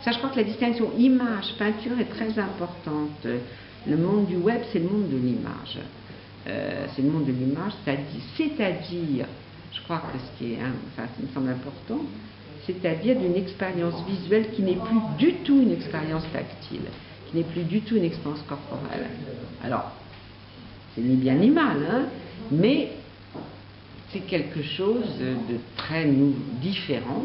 Ça, je crois que la distinction image-peinture est très importante. Le monde du web, c'est le monde de l'image. C'est le monde de l'image, c'est-à-dire, je crois que ce qui me semble important, c'est-à-dire d'une expérience visuelle qui n'est plus du tout une expérience tactile, qui n'est plus du tout une expérience corporelle. Alors, c'est ni bien ni mal, hein, mais c'est quelque chose de très différent.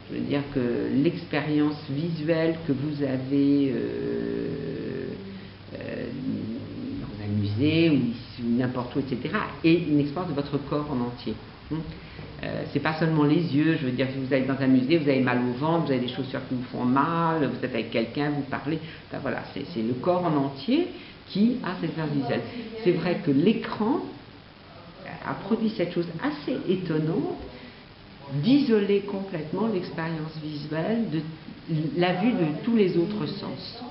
Je veux dire que l'expérience visuelle que vous avez dans un musée ou n'importe où, etc., est une expérience de votre corps en entier. C'est pas seulement les yeux, je veux dire, si vous allez dans un musée, vous avez mal au ventre, vous avez des chaussures qui vous font mal, vous êtes avec quelqu'un, vous parlez, ben voilà, c'est le corps en entier qui a cette expérience visuelle. C'est vrai que l'écran a produit cette chose assez étonnante d'isoler complètement l'expérience visuelle de la vue de tous les autres sens.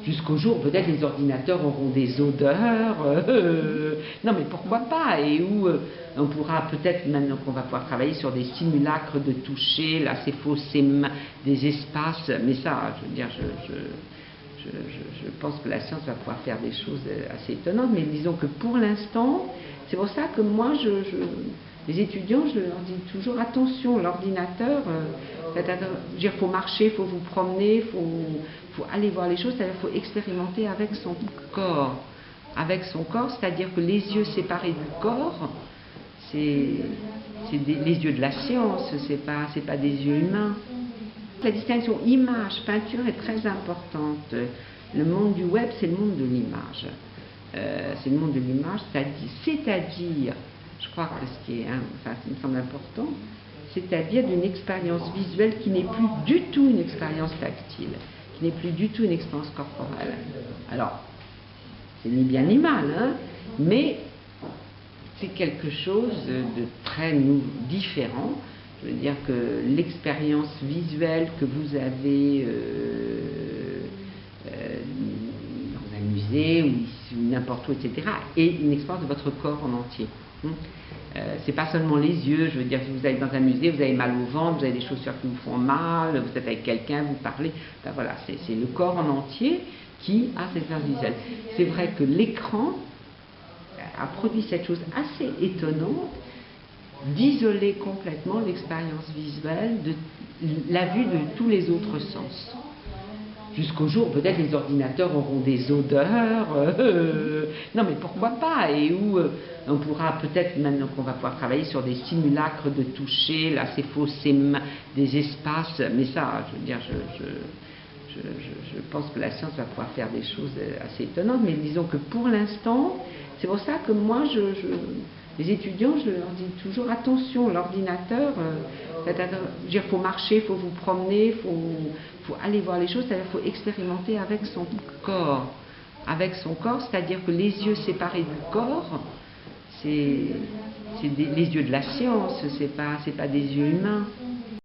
Jusqu'au jour, peut-être les ordinateurs auront des odeurs, non mais pourquoi pas, et où on pourra peut-être, maintenant qu'on va pouvoir travailler sur des simulacres de toucher, là c'est faux, c'est des espaces, mais ça, je veux dire, je pense que la science va pouvoir faire des choses assez étonnantes, mais disons que pour l'instant, c'est pour ça que moi, les étudiants, je leur dis toujours attention, l'ordinateur, il faut marcher, il faut vous promener, il faut aller voir les choses, c'est-à-dire qu'il faut expérimenter avec son corps. Avec son corps, c'est-à-dire que les yeux séparés du corps, c'est les yeux de la science, c'est pas des yeux humains. La distinction image-peinture est très importante. Le monde du web, c'est le monde de l'image. C'est le monde de l'image, c'est-à-dire, je crois que ce qui me semble important, c'est-à-dire d'une expérience visuelle qui n'est plus du tout une expérience tactile, qui n'est plus du tout une expérience corporelle. Alors, c'est ni bien ni mal, hein, mais c'est quelque chose de très différent. Je veux dire que l'expérience visuelle que vous avez dans un musée ou n'importe où, etc., est une expérience de votre corps en entier. C'est pas seulement les yeux, je veux dire, si vous allez dans un musée, vous avez mal au ventre, vous avez des chaussures qui vous font mal, vous êtes avec quelqu'un, vous parlez, ben voilà, c'est le corps en entier qui a cette expérience visuelle. C'est vrai que l'écran a produit cette chose assez étonnante d'isoler complètement l'expérience visuelle de la vue de tous les autres sens. Jusqu'au jour, peut-être les ordinateurs auront des odeurs, non mais pourquoi pas, et où on pourra peut-être, maintenant qu'on va pouvoir travailler sur des simulacres de toucher, là c'est faux, c'est des espaces, mais ça, je veux dire, je pense que la science va pouvoir faire des choses assez étonnantes, mais disons que pour l'instant, c'est pour ça que moi, les étudiants, je leur dis toujours attention, l'ordinateur, il faut marcher, il faut vous promener, il faut aller voir les choses, c'est-à-dire qu'il faut expérimenter avec son corps. Avec son corps, c'est-à-dire que les yeux séparés du corps, c'est les yeux de la science, c'est pas des yeux humains.